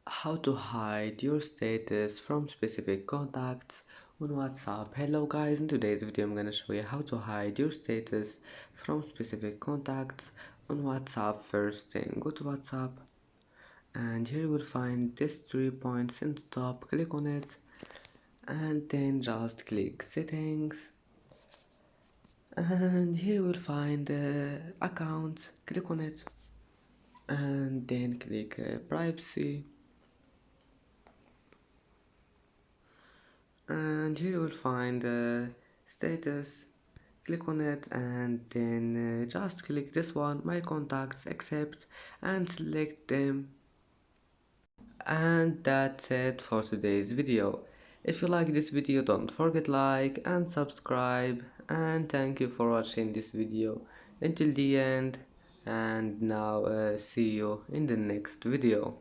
How to hide your status from specific contacts on WhatsApp. Hello guys, in today's video I'm gonna show you how to hide your status from specific contacts on WhatsApp. First thing, go to WhatsApp and here you will find these 3 points in the top. Click on it and then just click settings, and here you will find account. Click on it and then click privacy, and here you will find status. Click on it and then just click this one, my contacts, accept, and select them. And that's it for today's video. If you like this video, don't forget like and subscribe, and thank you for watching this video until the end. And now see you in the next video.